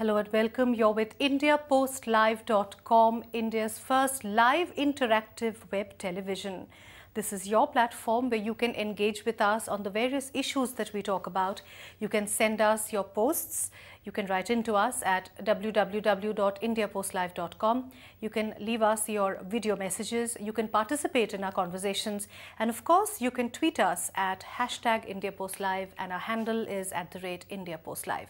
Hello and welcome. You're with IndiaPostLive.com, India's first live interactive web television. This is your platform where you can engage with us on the various issues that we talk about. You can send us your posts. You can write into us at www.indiapostlive.com. You can leave us your video messages. You can participate in our conversations. And of course, you can tweet us at #IndiaPostLive, and our handle is @IndiaPostLive.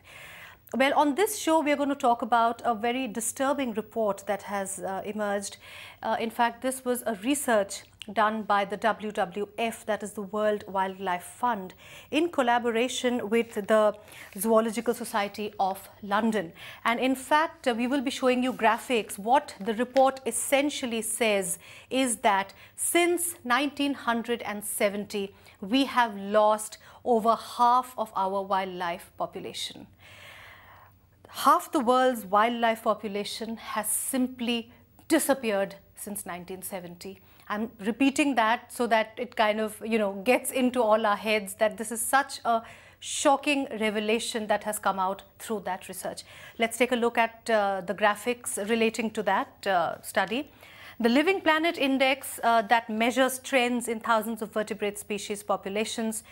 Well, on this show, we are going to talk about a very disturbing report that has emerged. In fact, this was a research done by the WWF, that is the World Wildlife Fund, in collaboration with the Zoological Society of London. And in fact, we will be showing you graphics. What the report essentially says is that since 1970, we have lost over half of our wildlife population. Half the world's wildlife population has simply disappeared since 1970. I'm repeating that so that it kind of, gets into all our heads that this is such a shocking revelation that has come out through that research. Let's take a look at the graphics relating to that study. The Living Planet Index that measures trends in thousands of vertebrate species populations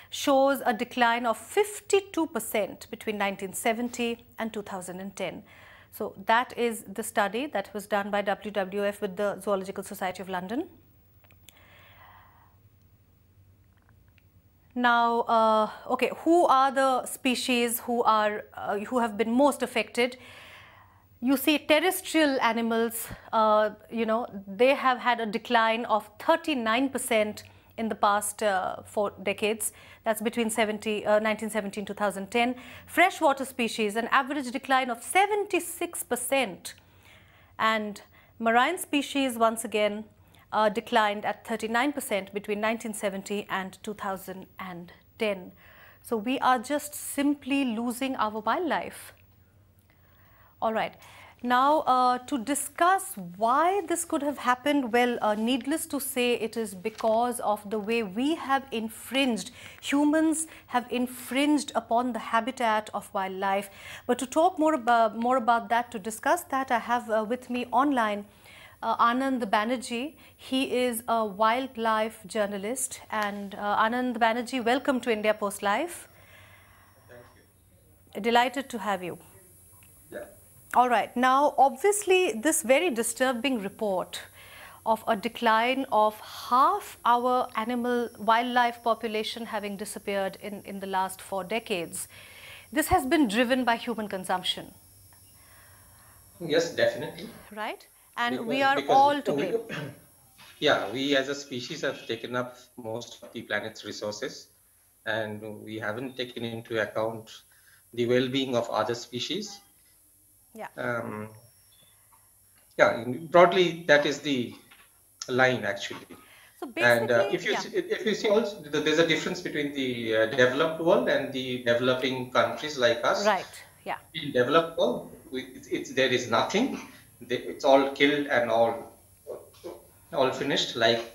shows a decline of 52% between 1970 and 2010. So that is the study that was done by WWF with the Zoological Society of London. Now, okay, who are the species who have been most affected? You see, terrestrial animals, they have had a decline of 39% in the past 4 decades. That's between 1970 and 2010. Freshwater species, an average decline of 76%. And marine species, once again, declined at 39% between 1970 and 2010. So we are just simply losing our wildlife. All right. Now, to discuss why this could have happened, well, needless to say, it is because of the way we have infringed, humans have infringed upon the habitat of wildlife. But to talk more about that, to discuss that, I have with me online Anand Banerjee. He is a wildlife journalist. And Anand Banerjee, welcome to India Post Live. Thank you. Delighted to have you. Yeah. All right. Now, obviously, this very disturbing report of a decline of half our wildlife population having disappeared in the last 4 decades, this has been driven by human consumption. Yes, definitely. Right? And we are all to blame. Yeah, we as a species have taken up most of the planet's resources, and we haven't taken into account the well-being of other species. Yeah. Broadly, that is the line actually. So basically, and if you see also, there's a difference between the developed world and the developing countries like us. Right. Yeah. In developed world, there is nothing. It's all killed and all finished. Like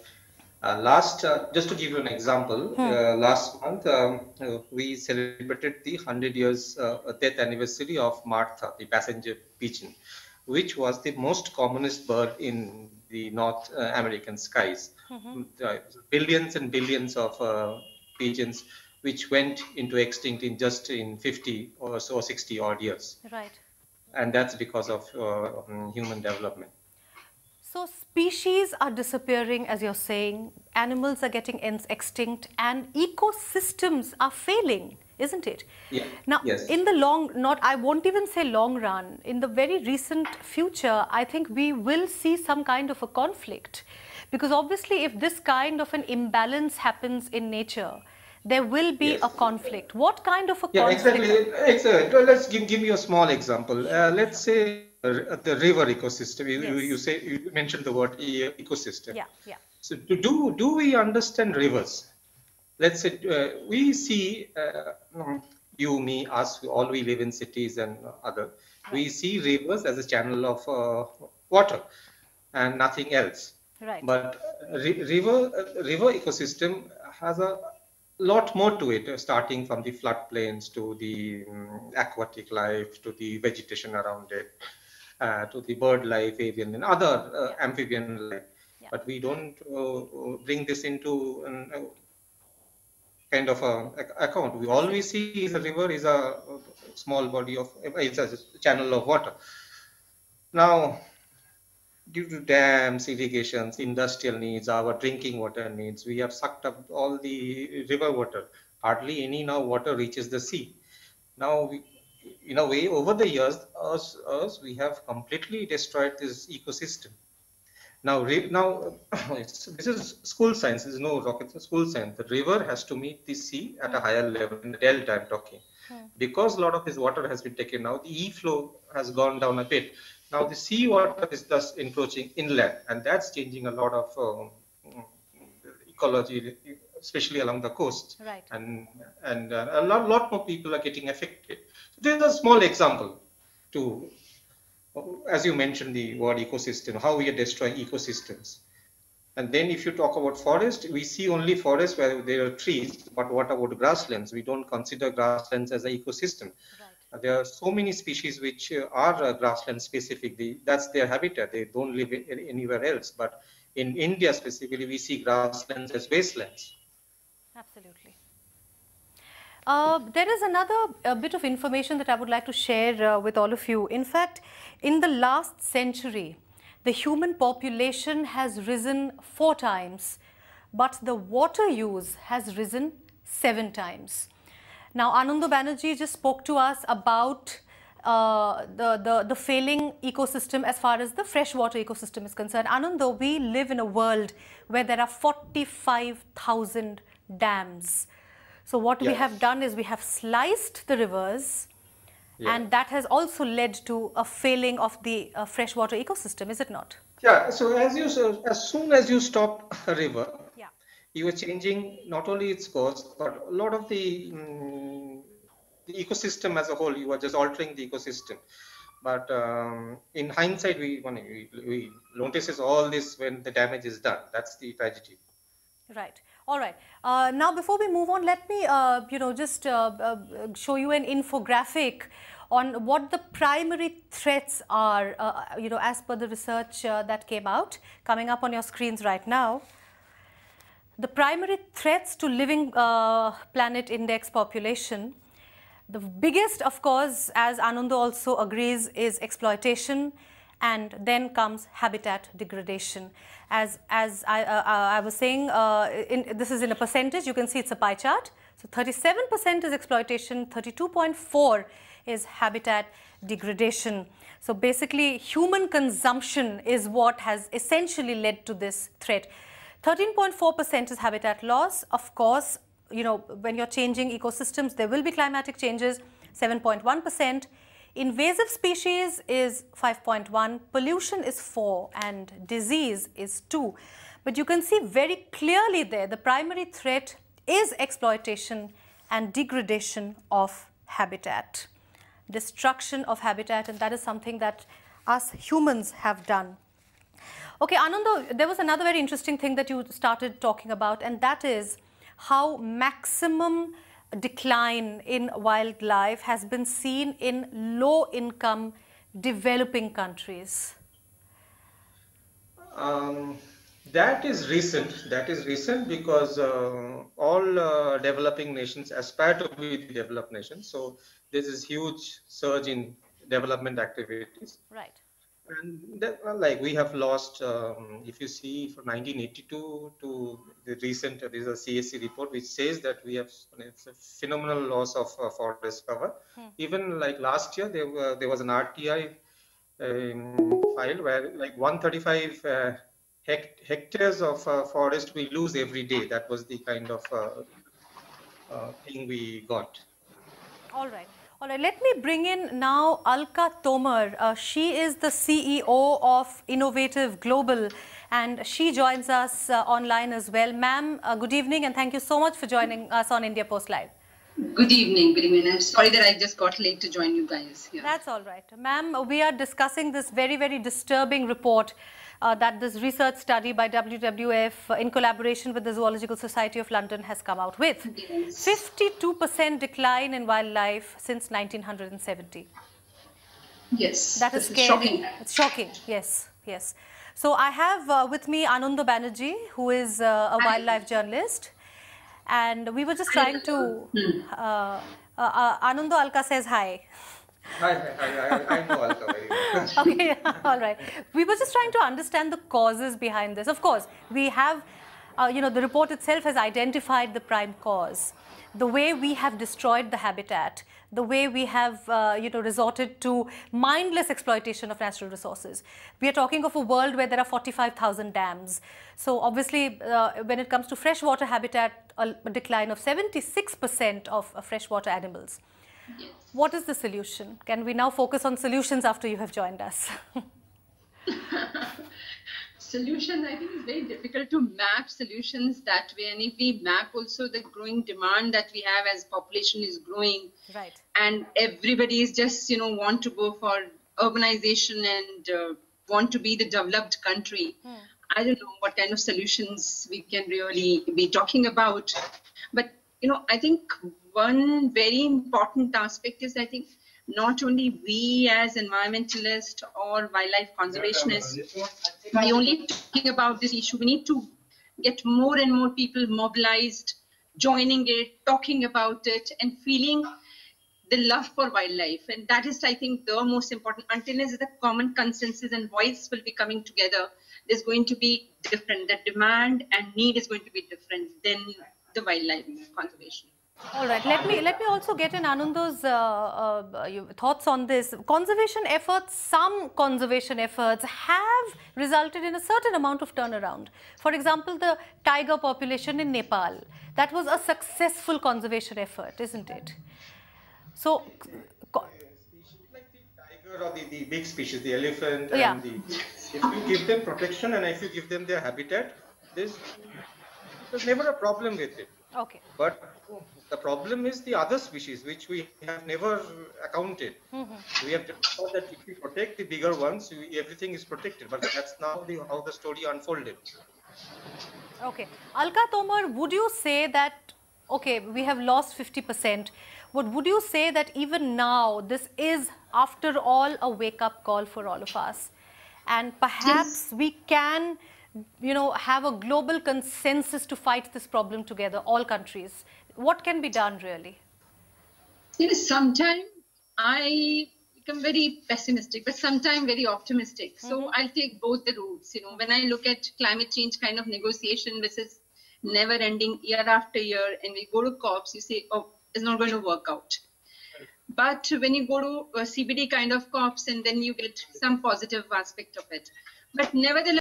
just to give you an example, last month we celebrated the 100 years death anniversary of Martha, the passenger pigeon, which was the most commonest bird in the North American skies. Billions and billions of pigeons which went into extinct in 50 or so 60 odd years. Right. And that's because of human development. So species are disappearing, as you're saying, animals are getting extinct, and ecosystems are failing, isn't it? Yeah. Now, yes. In the I won't even say long run, in the very recent future, I think we will see some kind of a conflict. Because obviously, if this kind of an imbalance happens in nature, there will be a conflict. What kind of a conflict? Yeah, exactly. Well, let's give you a small example. Let's say the river ecosystem. You mentioned the word ecosystem. Yeah. So do we understand rivers? Let's say we see you, me, us, all we live in cities and other. Right. We see rivers as a channel of water and nothing else. Right. But river ecosystem has a lot more to it, starting from the floodplains to the aquatic life, to the vegetation around it, to the bird life, avian, and other amphibian life. Yeah. But we don't bring this into kind of account. We always see is a river is a small body of, it's a channel of water. Now, due to dams, irrigations, industrial needs, our drinking water needs, we have sucked up all the river water. Hardly any now water reaches the sea. Now, in a way, over the years, we have completely destroyed this ecosystem. Now, this is school science. This is no rocket science. School science. The river has to meet the sea at a higher level in the delta. I'm talking because a lot of this water has been taken now. The e-flow has gone down a bit. Now the sea water is thus encroaching inland, and that's changing a lot of ecology, especially along the coast. Right. And a lot more people are getting affected. So there's a small example to, as you mentioned, the word ecosystem, how we are destroying ecosystems. And then if you talk about forest, we see only forests where there are trees, but what about grasslands? We don't consider grasslands as an ecosystem. Right. There are so many species which are grassland specific. That's their habitat. They don't live anywhere else. But in India specifically, we see grasslands as wastelands. Absolutely. There is another bit of information that I would like to share with all of you. In fact, in the last century, the human population has risen 4 times, but the water use has risen 7 times. Now, Ananda Banerjee just spoke to us about the failing ecosystem as far as the freshwater ecosystem is concerned. Ananda, we live in a world where there are 45,000 dams. So what we have done is we have sliced the rivers, and that has also led to a failing of the freshwater ecosystem, is it not? Yeah, so as soon as you stop a river, you are changing not only its course, but a lot of the ecosystem as a whole. You are just altering the ecosystem. But in hindsight, we notice all this when the damage is done. That's the tragedy. Right. All right. Now, before we move on, let me, just show you an infographic on what the primary threats are, as per the research that came out, coming up on your screens right now. The primary threats to living planet index population. The biggest, of course, as Ananda also agrees, is exploitation, and then comes habitat degradation. As I was saying, this is in a percentage. You can see it's a pie chart. So 37% is exploitation, 32.4 is habitat degradation. So basically, human consumption is what has essentially led to this threat. 13.4% is habitat loss. Of course, when you're changing ecosystems, there will be climatic changes. 7.1%. Invasive species is 5.1, pollution is 4, and disease is 2. But you can see very clearly there, the primary threat is exploitation and degradation of habitat. Destruction of habitat, and that is something that us humans have done. Okay, Ananda, there was another very interesting thing that you started talking about, and that is how maximum decline in wildlife has been seen in low-income developing countries. That is recent. That is recent because all developing nations aspire to be the developed nations. So there's this huge surge in development activities. Right. And that, like we have lost, if you see from 1982 to the recent, there's a CSC report which says that we have it's a phenomenal loss of forest cover. Even like last year, there was an RTI file where like 135 hectares of forest we lose every day. That was the kind of thing we got. All right. All right, let me bring in now Alka Tomar. She is the CEO of Innovative Global, and she joins us online as well. Ma'am, good evening, and thank you so much for joining us on India Post Live. Good evening, good evening. I'm sorry that I just got late to join you guys. That's all right. Ma'am, we are discussing this very, very disturbing report that this research study by WWF in collaboration with the Zoological Society of London has come out with. Yes. 52% decline in wildlife since 1970. Yes. That is this scary. shocking. It's shocking. Yes, yes. So I have with me Ananda Banerjee, who is a wildlife journalist, and we were just trying to. Ananda, Alka says hi. Hi, I know Alka very well. Okay, all right. We were just trying to understand the causes behind this. Of course, we have, the report itself has identified the prime cause. The way we have destroyed the habitat, the way we have, resorted to mindless exploitation of natural resources. We are talking of a world where there are 45,000 dams. So obviously, when it comes to freshwater habitat, a decline of 76% of freshwater animals. Yes. What is the solution? Can we now focus on solutions after you have joined us? Solution, I think, is very difficult to map solutions that way. And if we map also the growing demand that we have as population is growing, Right. and everybody is just, want to go for urbanization and want to be the developed country. I don't know what kind of solutions we can really be talking about. But, I think one very important aspect is, I think, not only we as environmentalists or wildlife conservationists, we only talking about this issue. We need to get more and more people mobilized, joining it, talking about it, and feeling the love for wildlife. And that is, I think, the most important. Until the common consensus and voice will be coming together, there's going to be different. The demand and need is going to be different than the wildlife conservation. All right. Let me also get in Ananda's thoughts on this. Conservation efforts, some conservation efforts have resulted in a certain amount of turnaround. For example, the tiger population in Nepal. That was a successful conservation effort, isn't it? So, Like the tiger or the big species, the elephant, Yeah. and if you give them protection and if you give them their habitat, there's never a problem with it. okay. But the problem is the other species, which we have never accounted. We have thought that if we protect the bigger ones, everything is protected. But that's now how the story unfolded. Okay. Alka Tomar, would you say that, okay, we have lost 50%, but would you say that even now, this is, after all, a wake-up call for all of us? And perhaps we can, have a global consensus to fight this problem together, all countries. What can be done, really? Sometimes I become very pessimistic, but sometimes very optimistic. So I'll take both the routes. When I look at climate change kind of negotiation, which is never ending year after year, and we go to COPs, you say, oh, it's not going to work out. But when you go to CBD kind of COPs, and then you get some positive aspect of it. But nevertheless,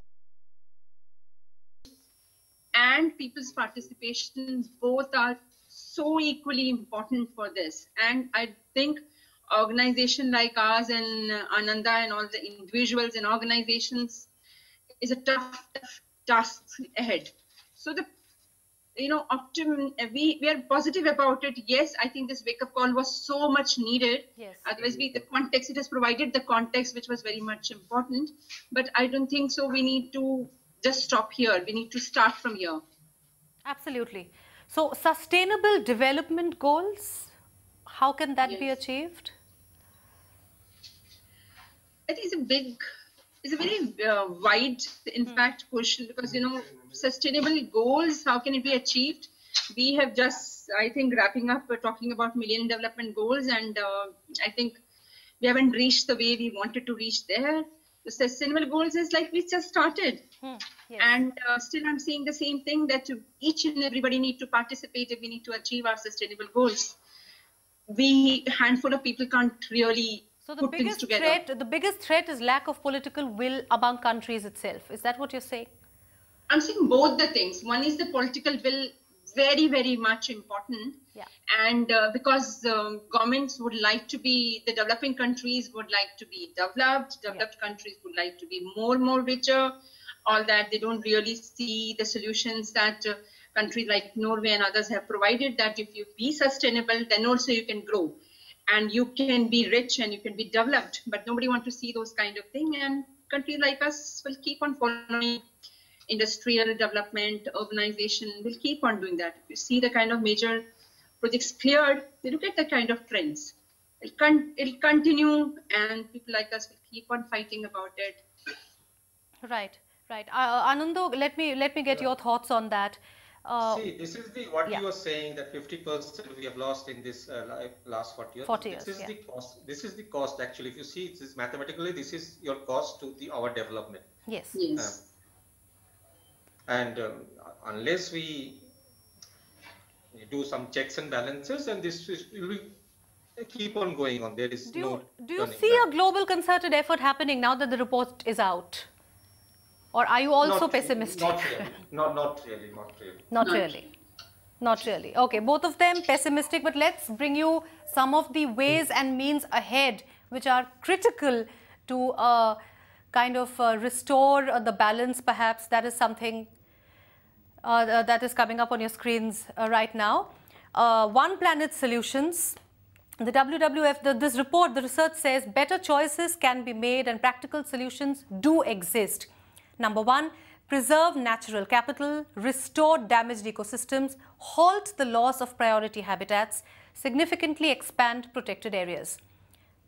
and people's participation, both are so equally important for this. And I think organization like ours and Ananda and all the individuals and organizations is a tough task ahead. So we are positive about it. Yes, I think this wake-up call was so much needed. Yes. Otherwise, it has provided the context, which was very much important. But I don't think so. We need to just stop here. We need to start from here. Absolutely. So, sustainable development goals, how can that be achieved? I think it's a very wide, in fact, question, because, sustainable goals, how can it be achieved? We have just, I think, wrapping up, we're talking about Millennium Development Goals, and I think we haven't reached the way we wanted to reach there. The sustainable goals is like we just started. Yes. And still I'm saying the same thing, that each and everybody need to participate if we need to achieve our sustainable goals. A handful of people can't really put things together. The biggest threat is lack of political will among countries itself. Is that what you're saying? I'm saying both the things. One is the political will, very, very much important. Yeah. And because governments would like to be, the developing countries would like to be developed countries would like to be more richer, all that. They don't really see the solutions that countries like Norway and others have provided, that if you be sustainable, then also you can grow and you can be rich and you can be developed. But nobody wants to see those kind of things. And countries like us will keep on following industrial development, urbanization, will keep on doing that. If you see the kind of major projects cleared, they look at the kind of trends. It'll continue, and people like us will keep on fighting about it. Right, right. Anando, let me get your thoughts on that. See, this is what you were saying, that 50% we have lost in this last 40 years. 40 years, this is the cost. This is the cost actually. If you see, this mathematically, this is your cost to our development. Yes. Yes. And unless we do some checks and balances, and this will keep on going on. There is do you see a global concerted effort happening now that the report is out? Or are you also pessimistic? Not really. Not really. Okay, both of them pessimistic, but let's bring you some of the ways and means ahead which are critical to kind of restore the balance, perhaps. That is something that is coming up on your screens right now. One Planet Solutions. The WWF, this report, the research says better choices can be made and practical solutions do exist. Number one, preserve natural capital, restore damaged ecosystems, halt the loss of priority habitats, significantly expand protected areas.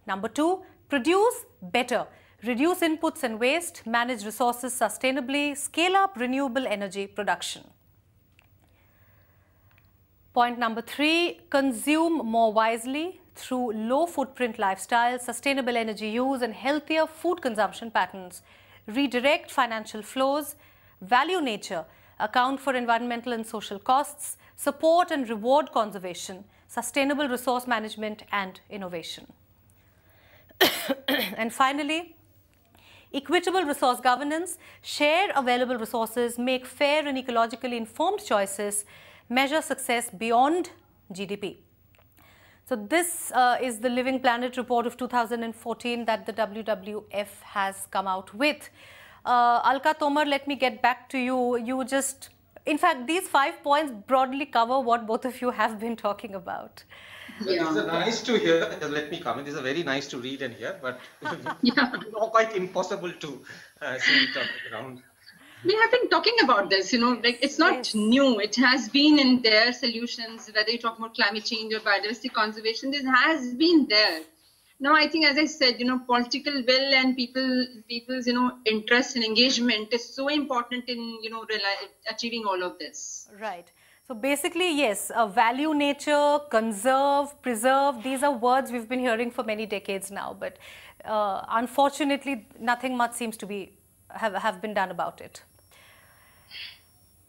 Number two, produce better, reduce inputs and waste, manage resources sustainably, scale up renewable energy production. Point number three, consume more wisely through low footprint lifestyles, sustainable energy use and healthier food consumption patterns. Redirect financial flows, value nature, account for environmental and social costs, support and reward conservation, sustainable resource management and innovation. And finally, equitable resource governance, share available resources, make fair and ecologically informed choices, measure success beyond GDP. So this is the Living Planet report of 2014 that the WWF has come out with. Alka Tomar, let me get back to you. You just, in fact, these 5 points broadly cover what both of you have been talking about. Yeah. These are nice to hear. Let me comment. These are very nice to read and hear, but quite impossible to see it on the ground. We have been talking about this, like it's not new. It has been in their solutions, whether you talk about climate change or biodiversity conservation, this has been there. Now, I think, as I said, political will and people's, interest and engagement is so important in, achieving all of this. Right. So basically, yes, value nature, conserve, preserve, these are words we've been hearing for many decades now, but unfortunately, nothing much seems to be have been done about it.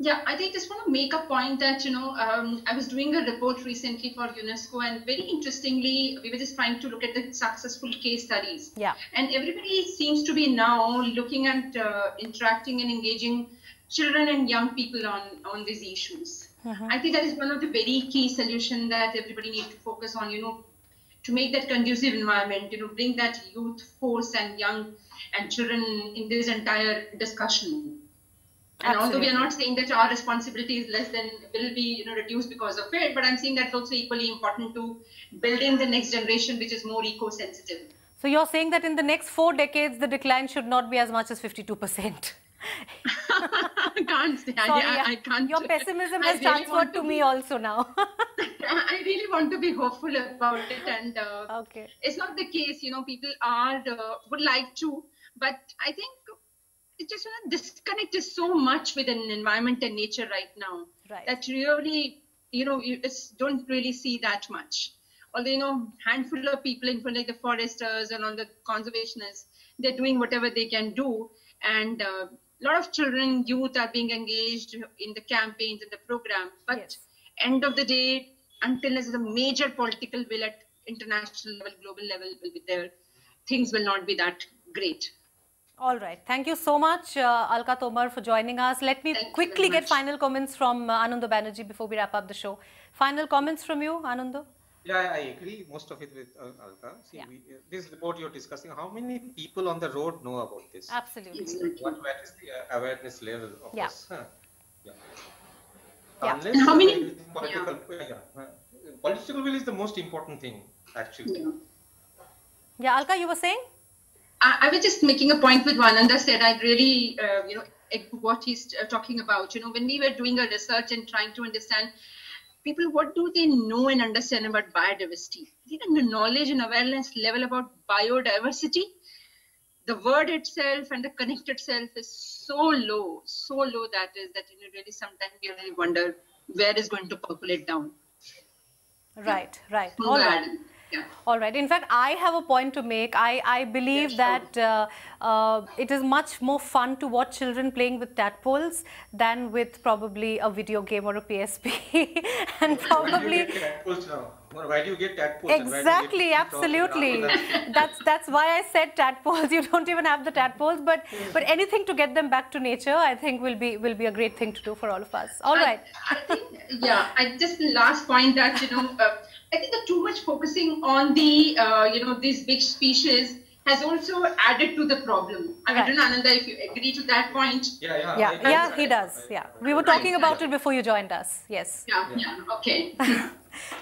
Yeah, I just want to make a point that, I was doing a report recently for UNESCO, and very interestingly, we were just trying to look at the successful case studies. Yeah. And everybody seems to be now looking at interacting and engaging children and young people on these issues. I think that is one of the very key solutions that everybody needs to focus on, to make that conducive environment, bring that youth force and young and children in this entire discussion. And although we are not saying that our responsibility is less than, will be reduced because of it, but I'm saying that's also equally important to build in the next generation, which is more eco-sensitive. So you're saying that in the next 4 decades, the decline should not be as much as 52%. I can't say. I can't. Your pessimism has transferred to me also now. I really want to be hopeful about it, and it's not the case. People would like to, but I think it's just disconnect is so much with an environment and nature right now that really you just don't really see that much. Although handful of people, including like the foresters and all the conservationists, they're doing whatever they can do, and a lot of children, youth are being engaged in the campaigns and the program. But end of the day, until there's a major political will at international level, global level will be there, things will not be that great. All right. Thank you so much, Alka Tomar, for joining us. Let me quickly get final comments from Anando Banerjee before we wrap up the show. Final comments from you, Anando? Yeah, I agree most of it with Alka. See, this report you're discussing, how many people on the road know about this? Absolutely. What is the awareness level of this? Unless and how many? Political will is the most important thing, actually. Yeah, Alka, you were saying? I was just making a point with what Ananda said. I really, what he's talking about. When we were doing a research and trying to understand people, what do they know and understand about biodiversity? The knowledge and awareness level about biodiversity, the word itself and the connect itself is so low that really sometimes we really wonder where is going to percolate down. Right. So All bad. right. Yeah. All right. In fact, I have a point to make. I believe that it is much more fun to watch children playing with tadpoles than with probably a video game or a PSP. And probably... Why do you get tadpoles? Exactly, absolutely. That's why I said tadpoles. You don't even have the tadpoles, but anything to get them back to nature, I think will be a great thing to do for all of us. All right. I think, I just the last point that I think that too much focusing on the these big species has also added to the problem. I don't know, Ananda, if you agree to that point. Yeah, he does. Yeah, we were talking about it before you joined us. Yes. Yeah. Okay.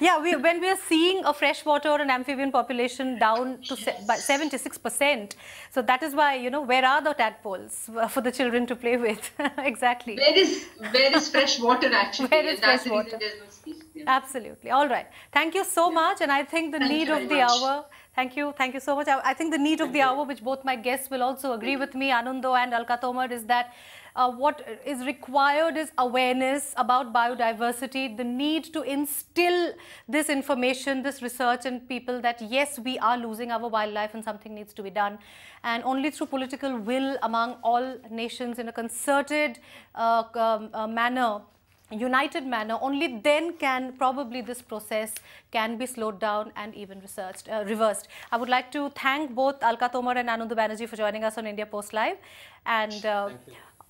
Yeah, when we are seeing a freshwater and amphibian population down to by 76%, so that is why, where are the tadpoles for the children to play with? Exactly. Where is fresh water actually? Where is fresh water? The reason there's no species. Yeah. Absolutely. All right. Thank you so much. And I think the need of the hour. Thank you so much. I think the need of the hour, which both my guests will also agree with me, Anando and Alka Tomar, is that what is required is awareness about biodiversity, the need to instill this information, this research in people that yes, we are losing our wildlife and something needs to be done. And only through political will among all nations in a concerted manner, united manner, only then can probably this process can be slowed down and even reversed. I would like to thank both Alka Tomar and Anandu Banerjee for joining us on India Post Live. And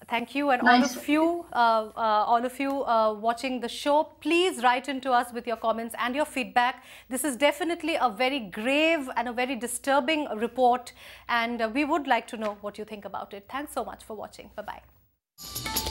thank you. And all of you watching the show, please write into us with your comments and your feedback. This is definitely a very grave and a very disturbing report, and we would like to know what you think about it. Thanks so much for watching. Bye-bye.